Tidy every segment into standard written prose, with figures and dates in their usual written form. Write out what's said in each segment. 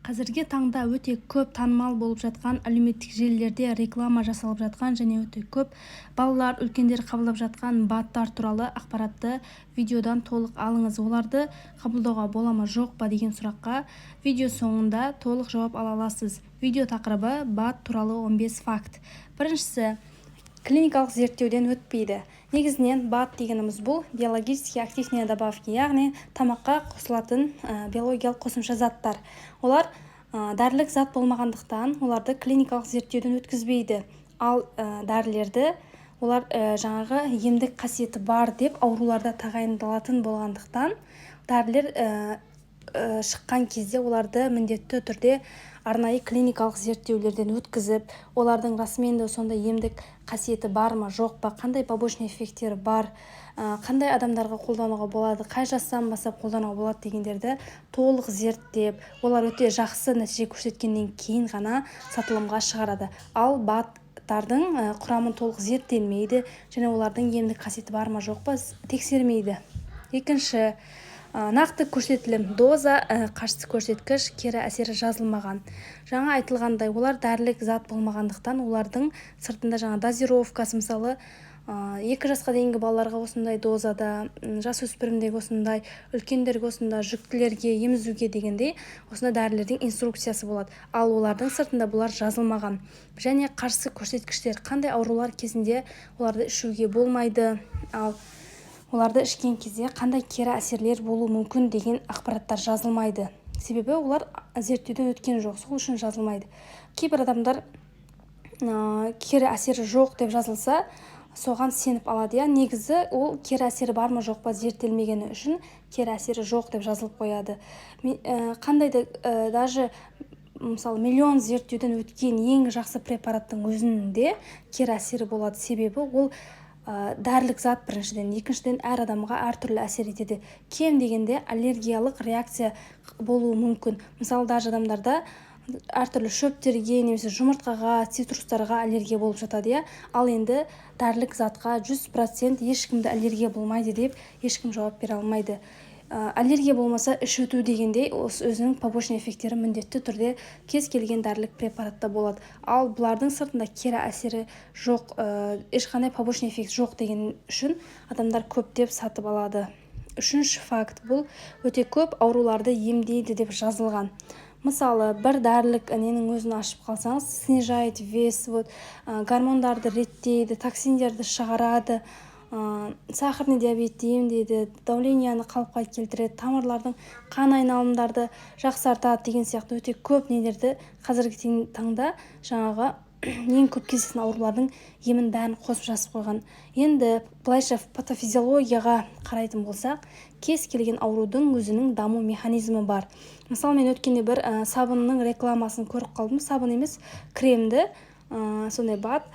Қазіргі таңда өте көп танымал болып жатқан әлеуметтік желілерде реклама жасалып жатқан және өте көп балалар, үлкендер қабылдап жатқан БАДтар туралы ақпаратты видеодан толық алыңыз. Оларды қабылдауға бола ма жоқ па деген сұраққа видео соңында толық жауап ала аласыз. Видео тақырыбы БАД туралы 15 факт. Біріншісі, клиникалық зерттеуден өтпейді. Негізінен БАД дегеніміз бұл биологически активные добавки, яғни тамаққа қосылатын биологиялық қосымша заттар. Олар дәрілік зат болмағандықтан оларды клиникалық зерттеуден өткізбейді. Ал дәрілерді олар жаңағы емдік қасиеті бар деп ауруларда тағайындалатын болғандықтан дәрілер шыққан кезде оларды міндетті түрде арнайы клиникалық зерттеулерден өткізіп, олардың расымен де сондай емдік қасиеті бар ма, жоқ па, қандай побочный эффекттері бар, қандай адамдарға қолдануға болады, қай жастан бастап қолдануға болады дегендерді толық зерттеп, олар өте жақсы нәтиже көрсеткеннен кейін ғана сатылымға шығарады. Ал БАДтардың құрамын толық зерттелмейді және олардың емдік қасиеті бар ма, жоқ па тексермейді. Екінші, нақты көрсетілім, доза, қашты көрсеткіш, кері әсері жазылмаған. Жаңа айтылғандай, олар дәрілік зат болмағандықтан олардың сыртында жаңа дозировкасы, мысалы 2 жасқа дейінгі балаларға осындай дозада, жасөспірімдерге осындай, үлкендерге осындай, жүктілерге, емізуге дегендей осындай дәрілердің инструкциясы болады. Ал олардың сыртында бұлар жазылмаған. Және қарсы көрсеткіштер, қандай аурулар кезінде оларды ішуге болмайды, ал оларды ішкен кезде қандай кері әсерлер болуы мүмкін деген ақпараттар жазылмайды. Себебі олар зерттеуден өткен жоқ, сол үшін жазылмайды. Кейбір адамдар кері әсері жоқ деп жазылса, соған сеніп алады. Негізі ол кері әсері бар ма жоқ па зерттелмегені үшін кері әсері жоқ деп жазылып қояды. Қандайды даже мысалы миллион зерттеуден өткен ең жақсы препараттың өзінде кері әсері болады. Себебі ол дәрілік зат біріншіден, екіншіден әр адамға әртүрлі әсер етеді. Кем дегенде аллергиялық реакция болуы мүмкін. Мысалы даже адамдарда әртүрлі шөптерге, немесе жұмыртқаға, цитрустарға аллергия болып жатады. Ал енді дәрілік затқа 100% ешкімді аллергия болмайды деп ешкім жауап бере алмайды. Аллергия болмаса іш өту дегендей өзінің побочный эффекттері міндетті түрде кез келген дәрілік препаратта болады. Ал бұлардың сыртында кері әсері жоқ, ешқандай побочный эффект жоқ деген үшін адамдар көптеп сатып алады. Үшінші факт, бұл өте көп ауруларды емдейді деп жазылған. Мысалы, бір дәрілік ненің өзін ашып қалсаңыз, снижает вес, гормондарды реттейді, токсиндерді шығарады, сахарный диабетті емдейді, давленияны қалыпқа келтіреді, тамырлардың қан айналымдарды жақсартады деген сияқты өте көп нелерді қазіргі таңда жаңағы ең көп кездесетін аурулардың емін бәрін қосып жазып қойған. Енді былайша патофизиологияға қарайтын болсақ, кез келген аурудың өзінің даму механизмі бар. Мысалы, мен өткенде бір сабынның рекламасын көріп қалдым. Сабын емес, кремді, сондай БАД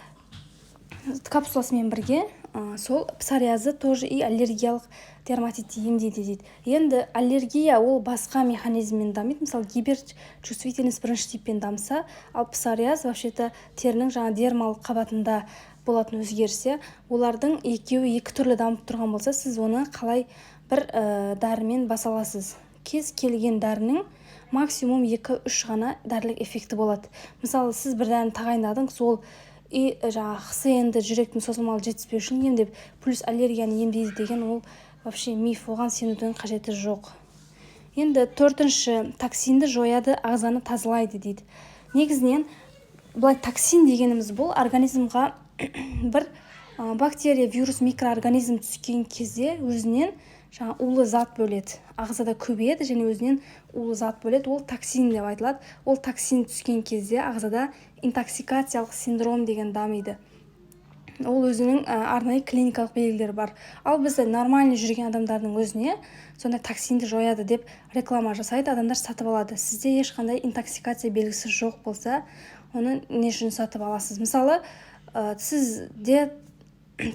капсуласымен бірге сол псориазы тоже и аллергиялық дерматитті емдейді дейді. Енді аллергия ол басқа механизммен дамиды. Мысалы, гиперчувствительность бірінші типпен дамса, ал псориаз вообще-то терінің жаңа дермалық қабатында болатын өзгерсе, олардың екеуі екі түрлі дамып тұрған болса, сіз оны қалай бір дәрімен баса аласыз? Кез келген дәрінің максимум 2-3 ғана дәрілік эффекті болады. Мысалы, сіз бір дәріні тағайындадыңыз, ол жаңағы ХСН-ді, жүректің созылмалы жетіспеушілігін емдеп, плюс аллергияны емдейді деген ол вообще миф, оған сенудің қажеті жоқ. Енді төртінші, токсинді жояды, ағзаны тазалайды дейді. Негізінен бұлай токсин дегеніміз бұл организмға бір бактерия, вирус, микроорганизм түскен кезде өзінен жаңа улы зат бөледі. Ағзада көбейеді және өзінен улы зат бөледі. Ол токсин деп айтылады. Ол токсин түскен кезде ағзада интоксикациялық синдром деген дамиды. Ол өзінің арнайы клиникалық белгілері бар. Ал бізде нормальный жүрген адамдардың өзіне сондай токсинді жояды деп реклама жасайды, адамдар сатып алады. Сізде ешқандай интоксикация белгісі жоқ болса, оны не үшін сатып аласыз? Мысалы, сізде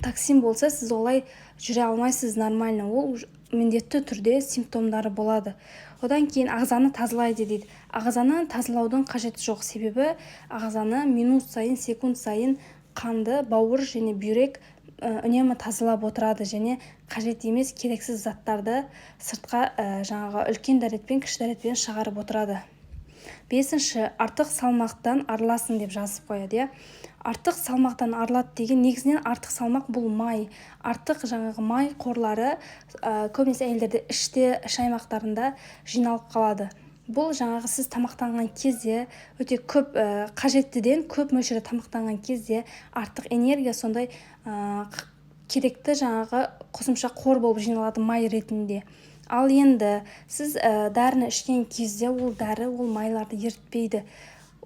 токсин болса, сіз олай жүре алмайсыз нормально. Ол міндетті түрде симптомдары болады. Одан кейін ағзаны тазалайды дейді. Ағзаны тазалаудың қажеті жоқ, себебі ағзаны минут сайын, секунд сайын қанды, бауыр және бүйрек үнемі тазалап отырады және қажет емес керексіз заттарды сыртқа жаңағы үлкен дәретпен, кіші дәретпен шығарып отырады. Бесінші, артық салмақтан арыласың деп жазып қояды. Артық салмақтан арылады деген, негізінен артық салмақ бұл май. Артық май қорлары көбінесе әйелдерде іште, іш аймақтарында жиналып қалады. Бұл сіз тамақтанған кезде өте көп қажеттіден көп мөлшерде тамақтанған кезде артық энергия сондай керекті қосымша қор болып жиналады май ретінде. Ал енді сіз дәріні ішкен кезде ол дәрі ол майларды ерітпейді.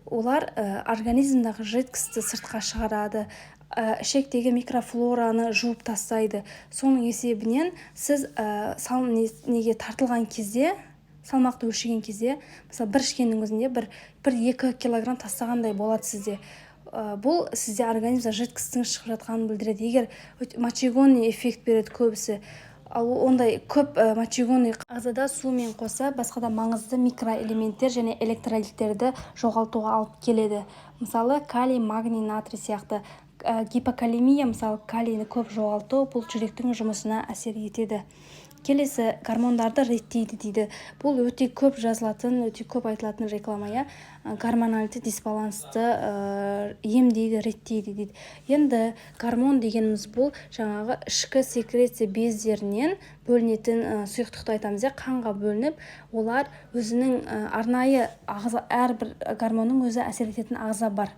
Олар организмдағы жидкостьті сыртқа шығарады, ішектегі микрофлораны жуып тастайды. Соның есебінен сіз неге тартылған кезде, салмақты өлшеген кезде, мысалы бір ішкеннің өзінде 1-2 килограмм тастағандай болады сізде. Бұл сізде организмда жидкостьтің шығып жатқанын білдіреді. Егер мочегонный эффект береді көбісі, ал ондай көп мочегонный ағзада сумен қоса басқа да маңызды микроэлементтер және электролиттерді жоғалтуға алып келеді. Мысалы калий, магний, натрий сияқты. Гипокалемия, мысалы калийні көп жоғалту, бұл жүректің жұмысына әсер етеді. Келесі, гормондарды реттейді дейді. Бұл өте көп жазылатын, өте көп айтылатын реклама. Гормональды дисбалансты емдейді, реттейді дейді. Енді гормон дегеніміз бұл ішкі секреция бездерінен бөлінетін сұйықтықты айтамыз. Қанға бөлініп, олар өзінің арнайы әрбір гормонның өзі әсер ететін ағза бар.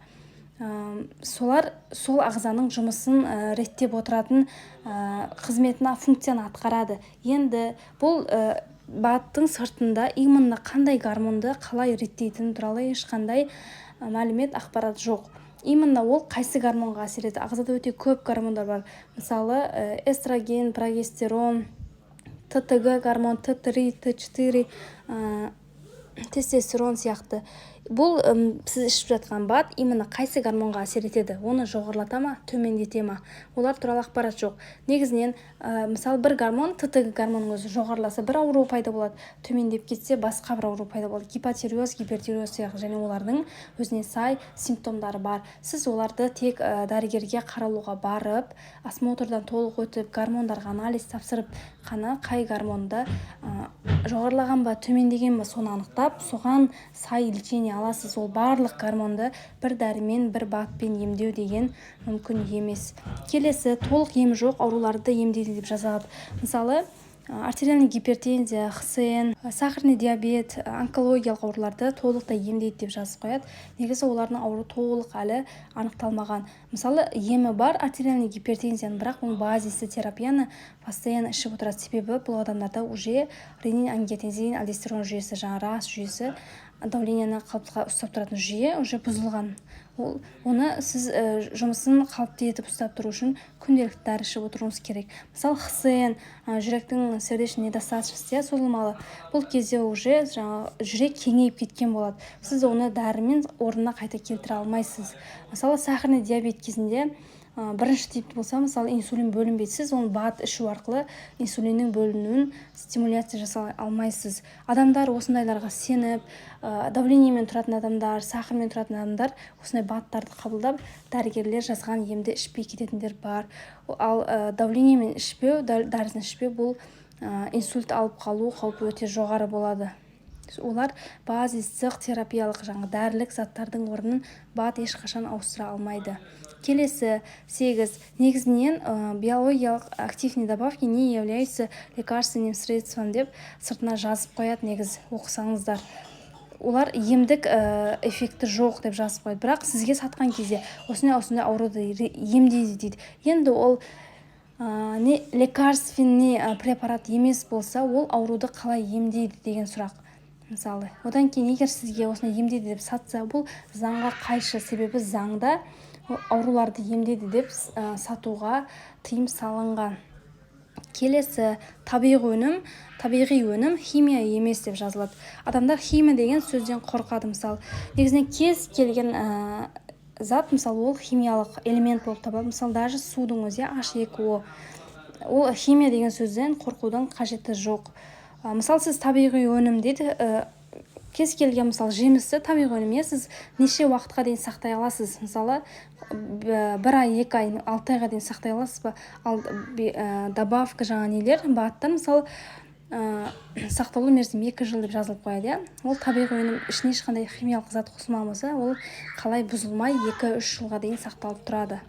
Сол ағзаның жұмысын реттеп отыратын қызметіне функцияны атқарады. Енді бұл баттың сыртында именно қандай гормонды қалай реттейтін туралы ешқандай мәлімет, ақпарат жоқ. Именно ол қайсы гормонға әсер етеді? Ағзада өте көп гормондар бар. Мысалы эстроген, прогестерон, ТТГ гормон, Т3, Т4, тестостерон сияқты. Бұл сіз ішіп жатқан бат именно қайсы гормонға әсер етеді? Оны жоғарылата ма, төмендете ма? Олар туралы ақпарат жоқ. Негізінен, мысалы бір гормон, ТТГ гормонның өзі жоғарыласа бір ауру пайда болады, төмендеп кетсе басқа бір ауру пайда болады. Гипотиреоз, гипертиреоз сияқты, және олардың өзіне сай симптомдары бар. Сіз оларды тек дәрігерге қаралуға барып, осмотрдан толық өтіп, гормондарға анализ тапсырып қана қай гормонды жоғарылаған ба, төмендеген ба, соны анықтап, соған сай лечение аласыз. Ол барлық гормонды бір дәрімен, бір баппен емдеу деген мүмкін емес. Келесі, толық ем жоқ, ауруларды емдейді деп жазады. Мысалы, артериальный гипертензия, ХСН, сахарный диабет, онкологиялық ауруларды толықтай емдейді деп жазып қояды. Негізі олардың ауру толық әлі анықталмаған. Мысалы, емі бар артериальный гипертензияны, бірақ оның базисті терапияны постоянно ішіп отырады. Себебі бұл адамдарда уже ренин, ангиотензин, алдостерон жүйесі, рас жүйесі, давлениені қалыпқа ұстап тұратын жүйе уже бұзылған. Оны сіз жұмысын қалыпты етіп ұстап тұру үшін күнделікті дәрі ішіп отыруыңыз керек. Мысалы, ХСН, жүректің сердечный недостаточности созылмалы. Бұл кезде уже жүрек кеңейіп кеткен болады. Сіз оны дәрімен орнына қайта келтіре алмайсыз. Мысалы, сахарный диабет кезінде бірінші типті болса, мысалы, инсулин бөлінбейді. Сіз оны бат ішу арқылы инсулиннің бөлінуін стимуляция жасай алмайсыз. Адамдар осындайларға сеніп, давлениемен тұратын адамдар, сахармен тұратын адамдар осындай баттарды қабылдап, дәрігерлер жазған емді ішпей кететіндер бар. Ал давлениемен ішпеу, дәрісін ішпеу, бұл инсульт алып қалу қаупі өте жоғары болады. Олар базистік терапиялық дәрілік заттардың орнын бат ешқашан ауыстыра алмайды. Келесі, 8. Негізінен биологиялық активный добавки не являются лекарственным средством деп сыртына жазып қояды, негіз оқысаңыздар. Олар емдік эффекті жоқ деп жазып қояды. Бірақ сізге сатқан кезде осындай ауруды емдейді дейді. Енді ол лекарственный препарат емес болса, ол ауруды қалай емдейді деген сұрақ. Мысалы, одан кейін егер сізге осыны емдейді деп сатса, бұл заңға қайшы. Себебі заңда ауруларды емдейді деп сатуға тыйым салынған. Келесі, табиғи өнім химия емес деп жазылады. Адамдар химия деген сөзден қорқады. Мысалы, негізінен кез келген зат, мысалы, ол химиялық элемент болып табылады. Мысалы, даже судың өзі H2O. Ол химия деген сөзден қорқудың қажеті жоқ. Мысалы, сіз табиғи өнім дейді, кез келген мысалы жемісті табиғи өнім, сіз неше уақытқа дейін сақтай аласыз? Мысалы, 1 ай, 2 ай, 6 айға дейін сақтай аласыз ба? Ал добавка нелер, баттар, мысалы, сақталу мерзімі 2 жыл деп жазылып қояды. Ол табиғи өнім, ішіне ешқандай химиялық зат қосылмаған болса, ол қалай бұзылмай 2-3 жылға дейін сақталып тұрады.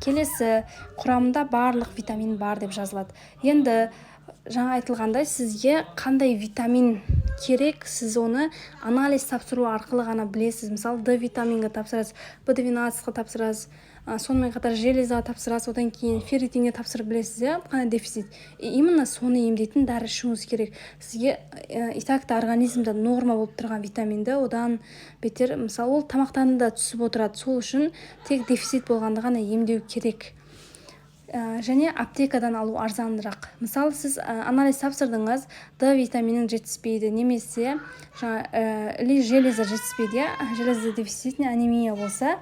Келесі, құрамында барлық витамин бар деп жазылады. Енді жаңа айтылғандай, сізге қандай витамин керек, сіз оны анализ тапсыру арқылы ғана білесіз. Мысалы, D витаминға тапсырасыз, B12-ға тапсырасыз, сонымен қатар железаға тапсырасыз, одан кейін ферритинге тапсырып білесіз, қандай дефицит. Именно соны емдейтін дәрі ішуіңіз керек. Сізге итакта организмде норма болып тұрған витаминді одан бетер, мысалы, ол тамақтануда түсіп отырады. Сол үшін тек дефицит болғанда ғана емдеу керек. Және аптекадан алу арзанырақ. Мысалы, сіз анализ тапсырдыңыз, D витаминің жетіспейді, немесе железа жетіспейді, железа дефицитіне анемия болса,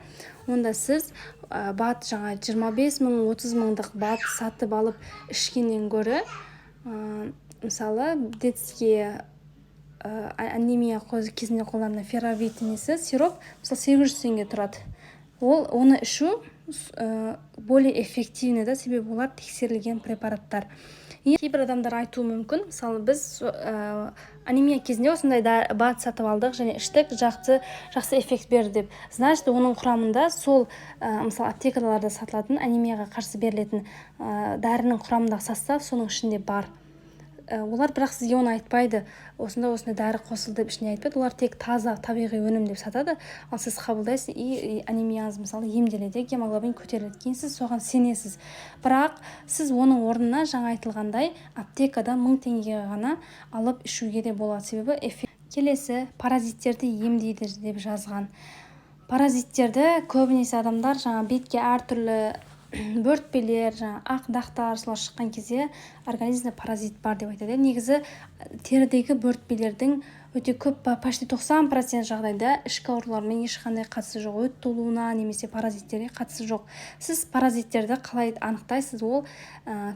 онда сіз бат 25 мың, 30 мыңдық бат сатып алып ішкеннен гөрі, мысалы, детские анемия кезінде қолданатын ферровитаминесі сироп, мысалы, 800 теңге тұрады. Оны ішу более эффективный да, себебі олар тексерілген препараттар. Кейбір адамдар айтуы мүмкін, мысалы, біз анемия кезінде осындай бат сатып алдық және іштік, жақсы эффект берді деп. Значит, оның құрамында сол, мысалы, аптекаларда сатылатын анемияға қарсы берілетін дәрінің құрамындағы состав соның ішінде бар. Олар бірақ сізге оны айтпайды, осындай дәрі қосылды деп ішіне айтпайды. Олар тек таза табиғи өнім деп сатады. Ал сіз қабылдайсыз, анемияңыз мысалы емделеді, гемоглобин көтеріледі, кейін сіз соған сенесіз. Бірақ сіз оның орнына жаңа айтылғандай аптекадан 1000 теңгеге ғана алып ішуге де болады, себебі эффект. Келесі, паразиттерді емдейді деп жазған. Паразиттерді көбінесе адамдар бетке әртүрлі бөртпелер, ақ дақтар солар шыққан кезде организмде паразит бар деп айтады. Негізі терідегі бөртпелердің өте көп, почти 90% жағдайда ішкі аурулармен ешқандай қатысы жоқ, өт толуына немесе паразиттерге қатысы жоқ. Сіз паразиттерді қалай анықтайсыз? Ол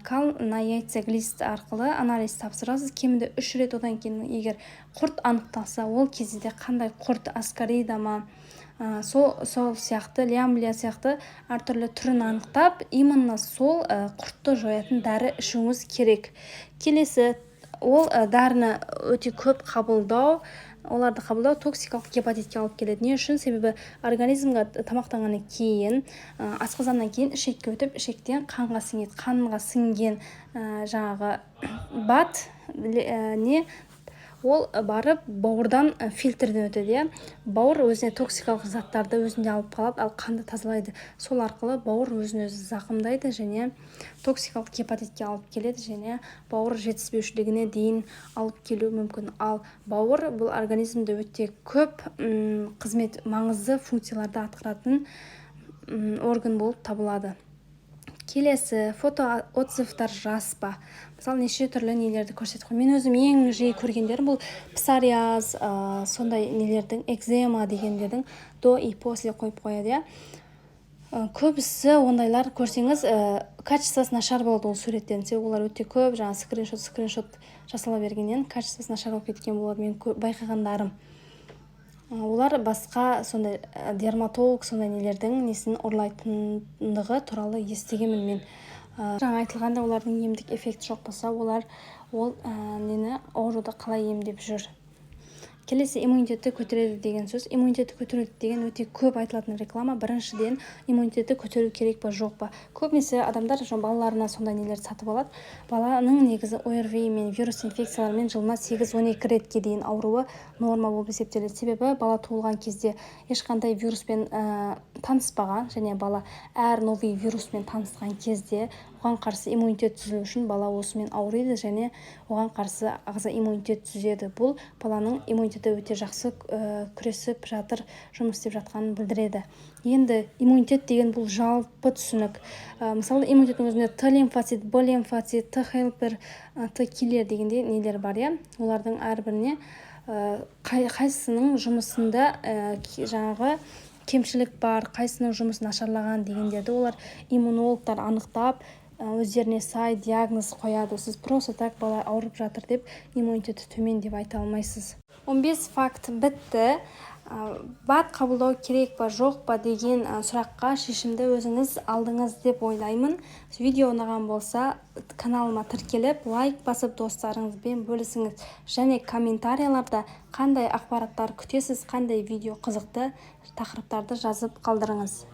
кал на яйца глист арқылы анализ тапсырасыз, кемінде 3 рет. Одан кейін егер құрт анықталса, ол кезде қандай құрт, аскарида ма, сол сияқты, лямблия сияқты әртүрлі түрін анықтап, именно сол құртты жоятын дәрі ішуіңіз керек. Келесі, ол дәріні өте көп қабылдау, оларды қабылдау токсикалық гепатитке алып келеді. Не үшін? Себебі организмға тамақтанғаннан кейін, асқазаннан кейін ішекке өтіп, ішектен қанға сіңеді. Қанға сіңген жаңағы бат ол барып бауырдан фильтрден өтеді. Бауыр өзіне токсикалық заттарды өзінде алып қалады, ал қанды тазалайды. Сол арқылы бауыр өзін-өзі зақымдайды және токсикалық гепатитке алып келеді және бауыр жетіспеушілігіне дейін алып келуі мүмкін. Ал бауыр бұл организмде өте көп қызмет, маңызды функцияларды атқаратын орган болып табылады. Келесі, фотоотзывтар жас па. Мысалы, неше түрлі нелерді көрсетіп қой. Мен өзім ең жиі көргендерім бұл псориаз, сондай нелердің, экзема дегендердің до и после қойып қояды. Көбісі ондайлар көрсеңіз, качествосы нашар болады ол суреттен. Себебі олар өте көп, скриншот жасала бергеннен качествосы нашар болып кеткен болады. Мен байқағандарым. Олар басқа сондай дерматолог сондай нелердің несін ұрлайтындығы туралы естігенмін мен. Жаңа айтылғанда олардың емдік эффекті жоқ болса, олар нені ауруды қалай емдеп жүр. Келесі, иммунитетті көтереді деген сөз. Иммунитетті көтереді деген өте көп айтылатын реклама. Біріншіден, иммунитетті көтеру керек па, жоқ па. Көбінесе адамдар балаларына сондай нелерді сатып алады. Баланың негізі ОРВИ мен вирус инфекцияларымен жылына 8-12 ретке дейін ауруы норма болып есептеледі. Себебі бала туылған кезде ешқандай вируспен таныспаған және бала әр новый вируспен танысқан кезде оған қарсы иммунитет түзілу үшін бала осымен ауырады және оған қарсы ағза иммунитет түзеді. Бұл баланың иммунитеті өте жақсы күресіп жатыр, жұмыс істеп жатқанын білдіреді. Енді иммунитет деген бұл жалпы түсінік. Мысалы, иммунитеттің өзінде Т лимфоцит, Б лимфоцит, Т хелпер, Т киллер дегенде нелер бар. Олардың әрбіріне қайсының жұмысында жаңағы кемшілік бар, қайсының жұмысын нашарлаған дегендерді олар иммунологтар анықтап, өздеріне сай диагноз қояды. Сіз просто так бала ауырып жатыр деп иммунитеті төмен деп айта алмайсыз. 15 факт бітті. бат қабылдау керек па жоқ па деген сұраққа шешімді өзіңіз алдыңыз деп ойлаймын. Видео ұнаған болса каналыма тіркеліп лайк басып достарыңызбен бөлісіңіз, және комментарийлерде қандай ақпараттар күтесіз, қандай видео қызықты тақырыптарды жазып қалдырыңыз.